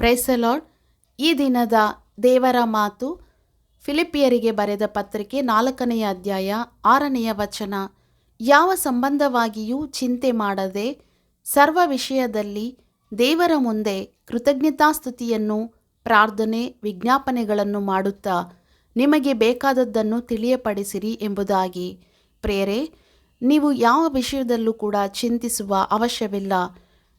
Praise the lord. ಈ ದಿನದ ದೇವರ ಮಾತು ಫಿಲಿಪಿಯರಿಗೆ ಬರೆದ ಪತ್ರಿಕೆ 4ನೇ ಅಧ್ಯಾಯ 6ನೇ ವಚನ. ಯಾವ ಸಂಬಂಧವಾಗಿಯೂ ಚಿಂತೆ ಮಾಡದೆ ಸರ್ವ ವಿಷಯದಲ್ಲಿ ದೇವರ ಮುಂದೆ ಕೃತಜ್ಞತಾಸ್ತುತಿಯನ್ನು ಪ್ರಾರ್ಥನೆ ವಿಜ್ಞಾಪನೆಗಳನ್ನು ಮಾಡುತ್ತಾ ನಿಮಗೆ ಬೇಕಾದದ್ದನ್ನು ತಿಳಿಯಪಡಿಸಿರಿ ಎಂಬುದಾಗಿ. ಪ್ರಿಯರೇ, ನೀವು ಯಾವ ವಿಷಯದಲ್ಲೂ ಕೂಡ ಚಿಂತಿಸುವ ಅವಶ್ಯವಿಲ್ಲ.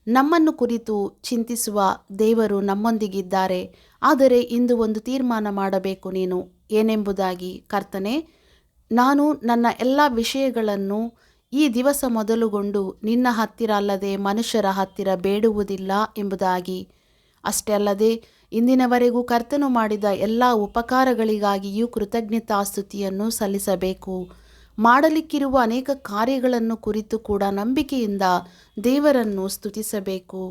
ನಮ್ಮನ್ನು ಕುರಿತು ಚಿಂತಿಸುವ ದೇವರು ನಮ್ಮೊಂದಿಗಿದ್ದಾರೆ. ಆದರೆ ಇಂದು ಒಂದು ತೀರ್ಮಾನ ಮಾಡಬೇಕು ನೀನು, ಏನೆಂಬುದಾಗಿ. ಕರ್ತನೇ, ನಾನು ನನ್ನ ಎಲ್ಲ ವಿಷಯಗಳನ್ನು ಈ ದಿವಸ ಮೊದಲುಗೊಂಡು ನಿನ್ನ ಹತ್ತಿರ ಅಲ್ಲದೆ ಮನುಷ್ಯರ ಹತ್ತಿರ ಬೇಡುವುದಿಲ್ಲ ಎಂಬುದಾಗಿ. ಅಷ್ಟೇ ಅಲ್ಲದೆ ಇಂದಿನವರೆಗೂ ಕರ್ತನು ಮಾಡಿದ ಎಲ್ಲ ಉಪಕಾರಗಳಿಗಾಗಿಯೂ ಕೃತಜ್ಞತಾಸ್ತುತಿಯನ್ನು ಸಲ್ಲಿಸಬೇಕು. ಮಾಡಲಿಕ್ಕಿರುವ ಅನೇಕ ಕಾರ್ಯಗಳನ್ನು ಕುರಿತು ಕೂಡ ನಂಬಿಕೆಯಿಂದ ದೇವರನ್ನು ಸ್ತುತಿಸಬೇಕು.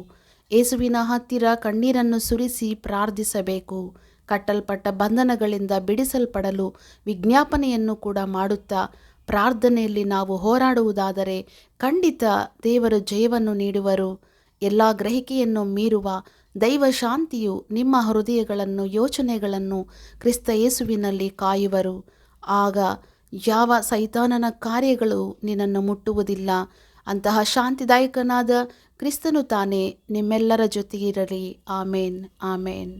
ಯೇಸುವಿನ ಹತ್ತಿರ ಕಣ್ಣೀರನ್ನು ಸುರಿಸಿ ಪ್ರಾರ್ಥಿಸಬೇಕು. ಕಟ್ಟಲ್ಪಟ್ಟ ಬಂಧನಗಳಿಂದ ಬಿಡಿಸಲ್ಪಡಲು ವಿಜ್ಞಾಪನೆಯನ್ನು ಕೂಡ ಮಾಡುತ್ತಾ ಪ್ರಾರ್ಥನೆಯಲ್ಲಿ ನಾವು ಹೋರಾಡುವುದಾದರೆ ಖಂಡಿತ ದೇವರು ಜಯವನ್ನು ನೀಡುವರು. ಎಲ್ಲ ಗ್ರಹಿಕೆಯನ್ನು ಮೀರುವ ದೈವ ಶಾಂತಿಯು ನಿಮ್ಮ ಹೃದಯಗಳನ್ನು ಯೋಚನೆಗಳನ್ನು ಕ್ರಿಸ್ತ ಯೇಸುವಿನಲ್ಲಿ ಕಾಯುವರು. ಆಗ ಯಾವ ಸೈತಾನನ ಕಾರ್ಯಗಳು ನಿನ್ನನ್ನು ಮುಟ್ಟುವುದಿಲ್ಲ. ಅಂತಹ ಶಾಂತಿದಾಯಕನಾದ ಕ್ರಿಸ್ತನು ತಾನೇ ನಿಮ್ಮೆಲ್ಲರ ಜೊತೆಗಿರಲಿ. ಆಮೇನ್, ಆಮೇನ್.